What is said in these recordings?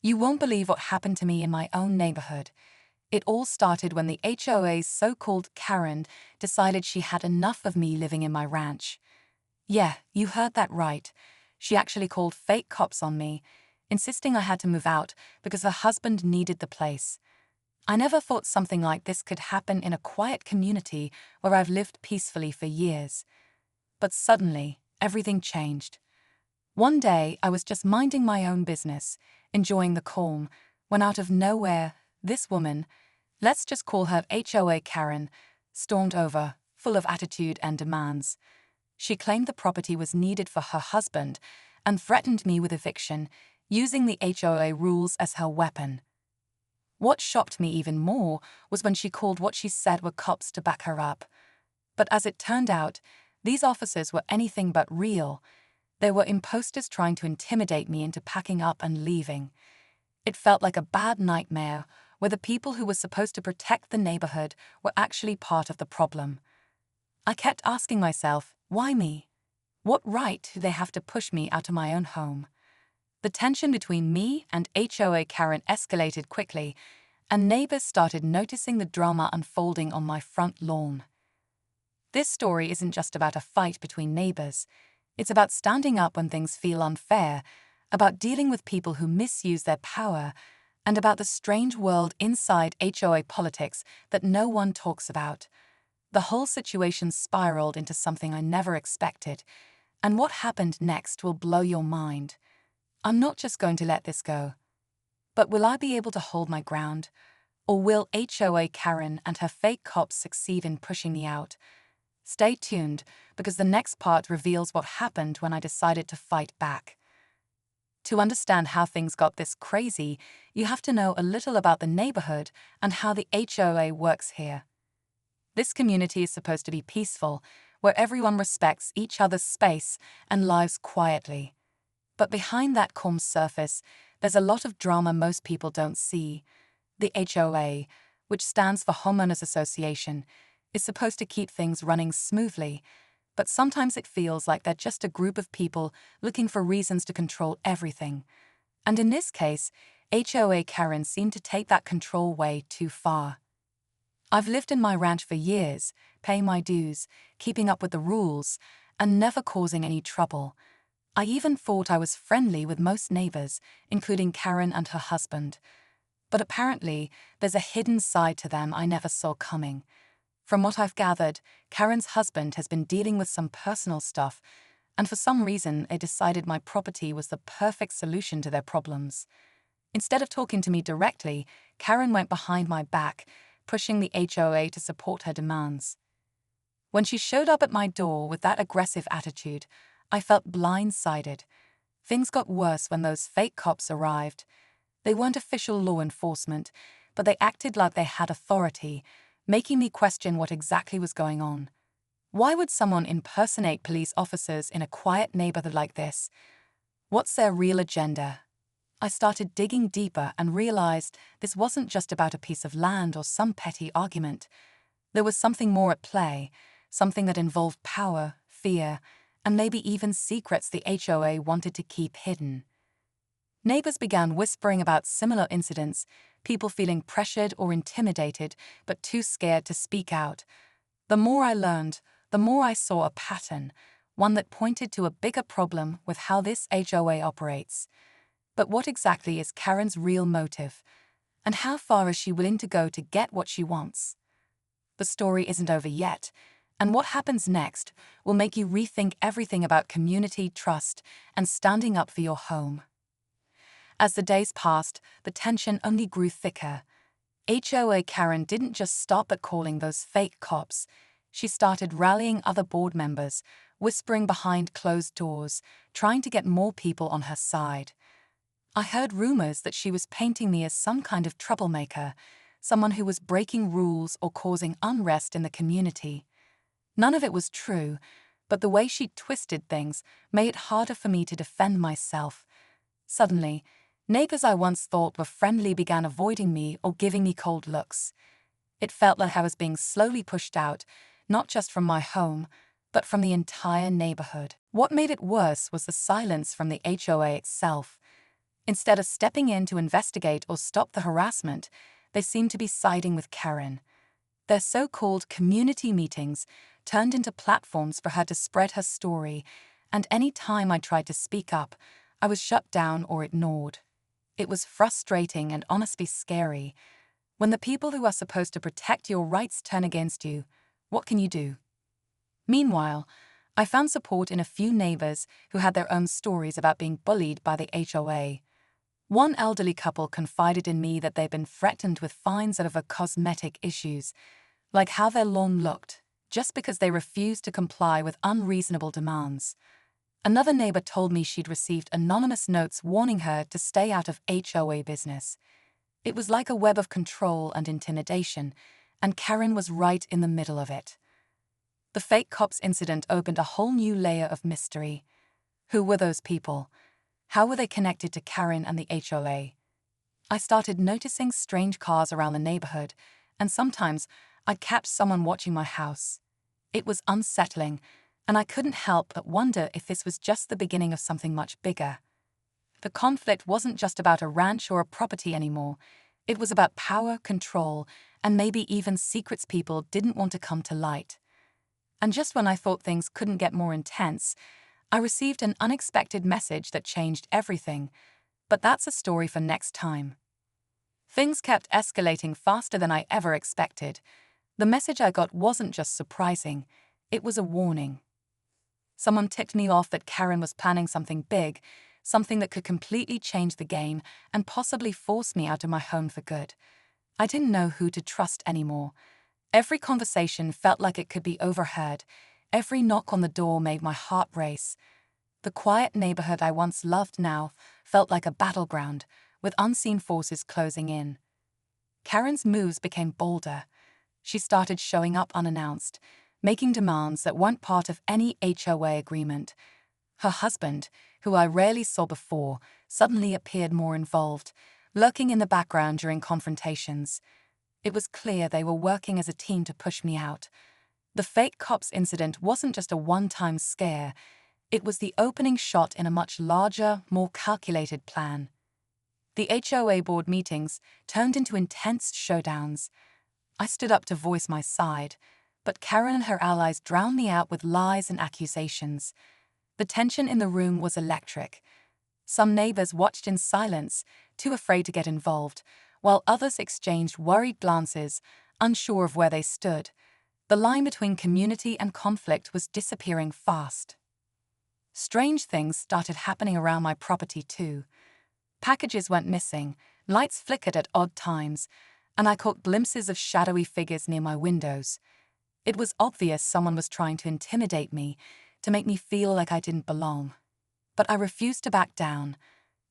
You won't believe what happened to me in my own neighborhood. It all started when the HOA's so-called Karen decided she had enough of me living in my ranch. Yeah, you heard that right. She actually called fake cops on me, insisting I had to move out because her husband needed the place. I never thought something like this could happen in a quiet community where I've lived peacefully for years. But suddenly, everything changed. One day, I was just minding my own business, enjoying the calm, when out of nowhere, this woman, let's just call her HOA Karen, stormed over, full of attitude and demands. She claimed the property was needed for her husband and threatened me with eviction, using the HOA rules as her weapon. What shocked me even more was when she called what she said were cops to back her up. But as it turned out, these officers were anything but real. They were imposters trying to intimidate me into packing up and leaving. It felt like a bad nightmare, where the people who were supposed to protect the neighborhood were actually part of the problem. I kept asking myself, why me? What right do they have to push me out of my own home? The tension between me and HOA Karen escalated quickly, and neighbors started noticing the drama unfolding on my front lawn. This story isn't just about a fight between neighbors. It's about standing up when things feel unfair, about dealing with people who misuse their power, and about the strange world inside HOA politics that no one talks about. The whole situation spiraled into something I never expected, and what happened next will blow your mind. I'm not just going to let this go. But will I be able to hold my ground? Or will HOA Karen and her fake cops succeed in pushing me out? Stay tuned, because the next part reveals what happened when I decided to fight back. To understand how things got this crazy, you have to know a little about the neighborhood and how the HOA works here. This community is supposed to be peaceful, where everyone respects each other's space and lives quietly. But behind that calm surface, there's a lot of drama most people don't see. The HOA, which stands for Homeowners Association, is supposed to keep things running smoothly, but sometimes it feels like they're just a group of people looking for reasons to control everything. And in this case, HOA Karen seemed to take that control way too far. I've lived in my ranch for years, paying my dues, keeping up with the rules, and never causing any trouble. I even thought I was friendly with most neighbors, including Karen and her husband. But apparently, there's a hidden side to them I never saw coming. From what I've gathered, Karen's husband has been dealing with some personal stuff, and for some reason they decided my property was the perfect solution to their problems. Instead of talking to me directly, Karen went behind my back, pushing the HOA to support her demands. When she showed up at my door with that aggressive attitude, I felt blindsided. Things got worse when those fake cops arrived. They weren't official law enforcement, but they acted like they had authority, making me question what exactly was going on. Why would someone impersonate police officers in a quiet neighborhood like this? What's their real agenda? I started digging deeper and realized this wasn't just about a piece of land or some petty argument. There was something more at play, something that involved power, fear, and maybe even secrets the HOA wanted to keep hidden. Neighbors began whispering about similar incidents, people feeling pressured or intimidated but too scared to speak out. The more I learned, the more I saw a pattern, one that pointed to a bigger problem with how this HOA operates. But what exactly is Karen's real motive? And how far is she willing to go to get what she wants? The story isn't over yet, and what happens next will make you rethink everything about community, trust, and standing up for your home. As the days passed, the tension only grew thicker. HOA Karen didn't just stop at calling those fake cops. She started rallying other board members, whispering behind closed doors, trying to get more people on her side. I heard rumors that she was painting me as some kind of troublemaker, someone who was breaking rules or causing unrest in the community. None of it was true, but the way she twisted things made it harder for me to defend myself. Suddenly, neighbors I once thought were friendly began avoiding me or giving me cold looks. It felt like I was being slowly pushed out, not just from my home, but from the entire neighborhood. What made it worse was the silence from the HOA itself. Instead of stepping in to investigate or stop the harassment, they seemed to be siding with Karen. Their so-called community meetings turned into platforms for her to spread her story, and any time I tried to speak up, I was shut down or ignored. It was frustrating and honestly scary. When the people who are supposed to protect your rights turn against you, what can you do? Meanwhile, I found support in a few neighbors who had their own stories about being bullied by the HOA. One elderly couple confided in me that they'd been threatened with fines over cosmetic issues, like how their lawn looked, just because they refused to comply with unreasonable demands. Another neighbor told me she'd received anonymous notes warning her to stay out of HOA business. It was like a web of control and intimidation, and Karen was right in the middle of it. The fake cops incident opened a whole new layer of mystery. Who were those people? How were they connected to Karen and the HOA? I started noticing strange cars around the neighborhood, and sometimes I'd catch someone watching my house. It was unsettling, and I couldn't help but wonder if this was just the beginning of something much bigger. The conflict wasn't just about a ranch or a property anymore. It was about power, control, and maybe even secrets people didn't want to come to light. And just when I thought things couldn't get more intense, I received an unexpected message that changed everything. But that's a story for next time. Things kept escalating faster than I ever expected. The message I got wasn't just surprising, it was a warning. Someone tipped me off that Karen was planning something big, something that could completely change the game and possibly force me out of my home for good. I didn't know who to trust anymore. Every conversation felt like it could be overheard. Every knock on the door made my heart race. The quiet neighborhood I once loved now felt like a battleground, with unseen forces closing in. Karen's moves became bolder. She started showing up unannounced, making demands that weren't part of any HOA agreement. Her husband, who I rarely saw before, suddenly appeared more involved, lurking in the background during confrontations. It was clear they were working as a team to push me out. The fake cops incident wasn't just a one-time scare. It was the opening shot in a much larger, more calculated plan. The HOA board meetings turned into intense showdowns. I stood up to voice my side, but Karen and her allies drowned me out with lies and accusations. The tension in the room was electric. Some neighbors watched in silence, too afraid to get involved, while others exchanged worried glances, unsure of where they stood. The line between community and conflict was disappearing fast. Strange things started happening around my property too. Packages went missing, lights flickered at odd times, and I caught glimpses of shadowy figures near my windows. It was obvious someone was trying to intimidate me, to make me feel like I didn't belong. But I refused to back down.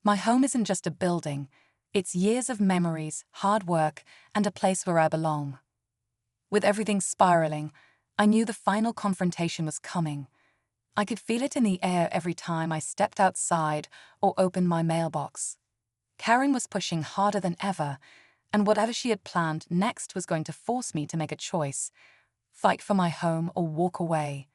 My home isn't just a building. It's years of memories, hard work, and a place where I belong. With everything spiraling, I knew the final confrontation was coming. I could feel it in the air every time I stepped outside or opened my mailbox. Karen was pushing harder than ever, and whatever she had planned next was going to force me to make a choice: fight for my home or walk away.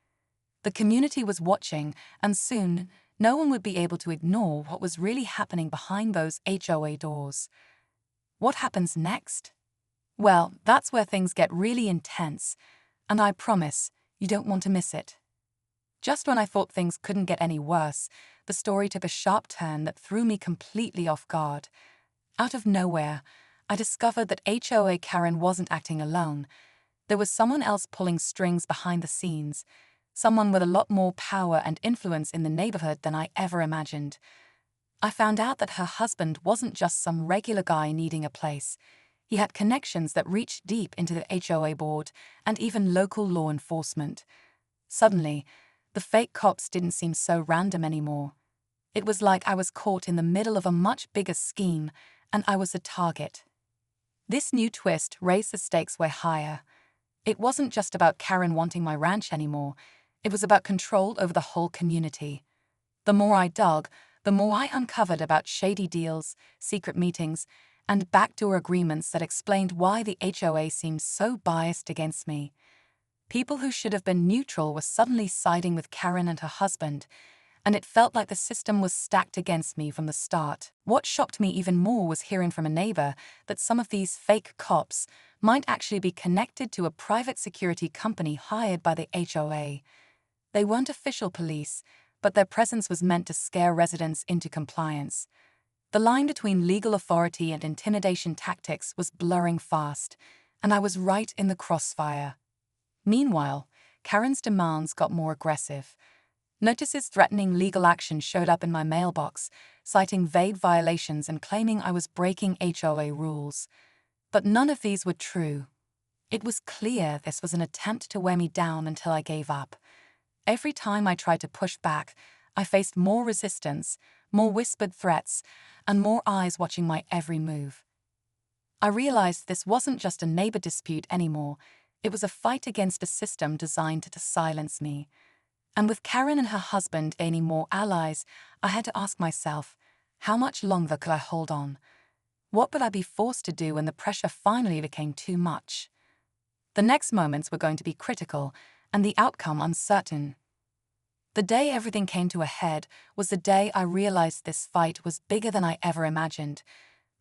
The community was watching, and soon, no one would be able to ignore what was really happening behind those HOA doors. What happens next? Well, that's where things get really intense, and I promise you don't want to miss it. Just when I thought things couldn't get any worse, the story took a sharp turn that threw me completely off guard. Out of nowhere, I discovered that HOA Karen wasn't acting alone. There was someone else pulling strings behind the scenes, someone with a lot more power and influence in the neighborhood than I ever imagined. I found out that her husband wasn't just some regular guy needing a place. He had connections that reached deep into the HOA board and even local law enforcement. Suddenly, the fake cops didn't seem so random anymore. It was like I was caught in the middle of a much bigger scheme, and I was the target. This new twist raised the stakes way higher. It wasn't just about Karen wanting my ranch anymore. It was about control over the whole community. The more I dug, the more I uncovered about shady deals, secret meetings, and backdoor agreements that explained why the HOA seemed so biased against me. People who should have been neutral were suddenly siding with Karen and her husband, and it felt like the system was stacked against me from the start. What shocked me even more was hearing from a neighbor that some of these fake cops might actually be connected to a private security company hired by the HOA. They weren't official police, but their presence was meant to scare residents into compliance. The line between legal authority and intimidation tactics was blurring fast, and I was right in the crossfire. Meanwhile, Karen's demands got more aggressive. Notices threatening legal action showed up in my mailbox, citing vague violations and claiming I was breaking HOA rules. But none of these were true. It was clear this was an attempt to wear me down until I gave up. Every time I tried to push back, I faced more resistance, more whispered threats, and more eyes watching my every move. I realized this wasn't just a neighbor dispute anymore. It was a fight against a system designed to silence me. And with Karen and her husband gaining more allies, I had to ask myself, how much longer could I hold on? What would I be forced to do when the pressure finally became too much? The next moments were going to be critical, and the outcome uncertain. The day everything came to a head was the day I realized this fight was bigger than I ever imagined,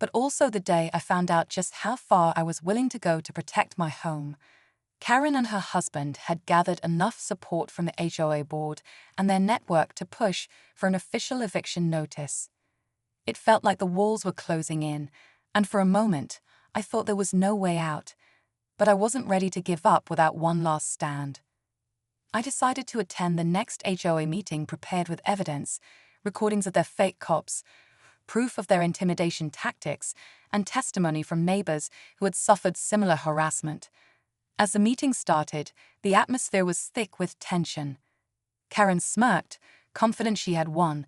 but also the day I found out just how far I was willing to go to protect my home. Karen and her husband had gathered enough support from the HOA board and their network to push for an official eviction notice. It felt like the walls were closing in, and for a moment, I thought there was no way out. But I wasn't ready to give up without one last stand. I decided to attend the next HOA meeting prepared with evidence, recordings of their fake cops, proof of their intimidation tactics, and testimony from neighbors who had suffered similar harassment. As the meeting started, the atmosphere was thick with tension. Karen smirked, confident she had won,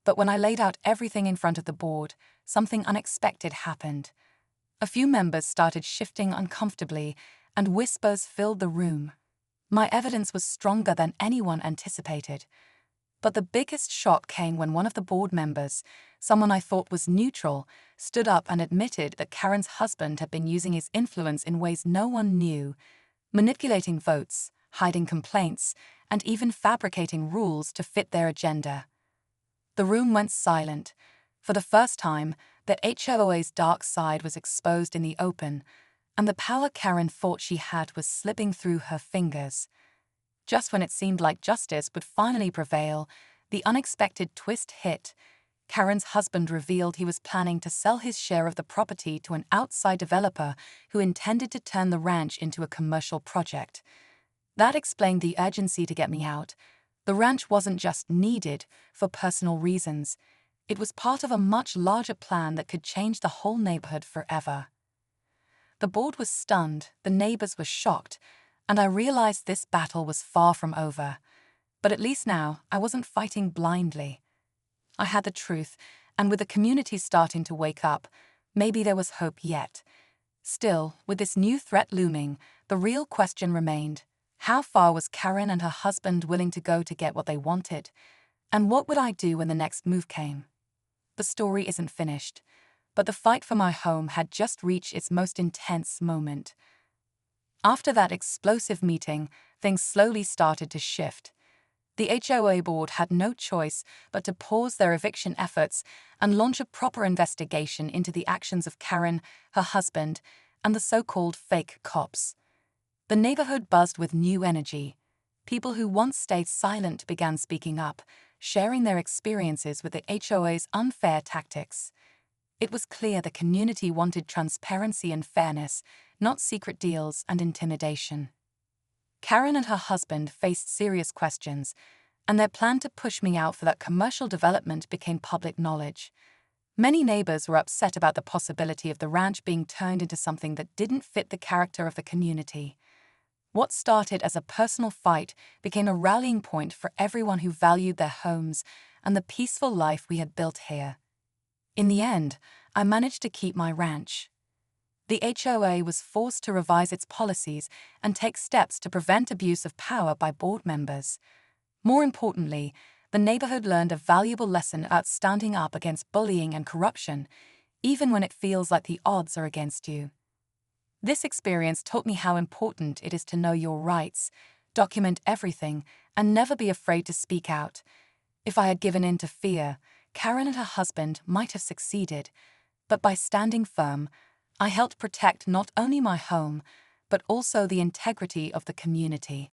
but when I laid out everything in front of the board, something unexpected happened. A few members started shifting uncomfortably, and whispers filled the room. My evidence was stronger than anyone anticipated. But the biggest shock came when one of the board members, someone I thought was neutral, stood up and admitted that Karen's husband had been using his influence in ways no one knew, manipulating votes, hiding complaints, and even fabricating rules to fit their agenda. The room went silent. For the first time, the HOA's dark side was exposed in the open, and the power Karen thought she had was slipping through her fingers. Just when it seemed like justice would finally prevail, the unexpected twist hit. Karen's husband revealed he was planning to sell his share of the property to an outside developer who intended to turn the ranch into a commercial project. That explained the urgency to get me out. The ranch wasn't just needed for personal reasons. It was part of a much larger plan that could change the whole neighborhood forever. The board was stunned, the neighbors were shocked, and I realized this battle was far from over. But at least now, I wasn't fighting blindly. I had the truth, and with the community starting to wake up, maybe there was hope yet. Still, with this new threat looming, the real question remained: how far was Karen and her husband willing to go to get what they wanted? And what would I do when the next move came? The story isn't finished, but the fight for my home had just reached its most intense moment. After that explosive meeting, things slowly started to shift. The HOA board had no choice but to pause their eviction efforts and launch a proper investigation into the actions of Karen, her husband, and the so-called fake cops. The neighborhood buzzed with new energy. People who once stayed silent began speaking up, sharing their experiences with the HOA's unfair tactics. It was clear the community wanted transparency and fairness, not secret deals and intimidation. Karen and her husband faced serious questions, and their plan to push me out for that commercial development became public knowledge. Many neighbors were upset about the possibility of the ranch being turned into something that didn't fit the character of the community. What started as a personal fight became a rallying point for everyone who valued their homes and the peaceful life we had built here. In the end, I managed to keep my ranch. The HOA was forced to revise its policies and take steps to prevent abuse of power by board members. More importantly, the neighborhood learned a valuable lesson about standing up against bullying and corruption, even when it feels like the odds are against you. This experience taught me how important it is to know your rights, document everything, and never be afraid to speak out. If I had given in to fear, Karen and her husband might have succeeded, but by standing firm, I helped protect not only my home, but also the integrity of the community.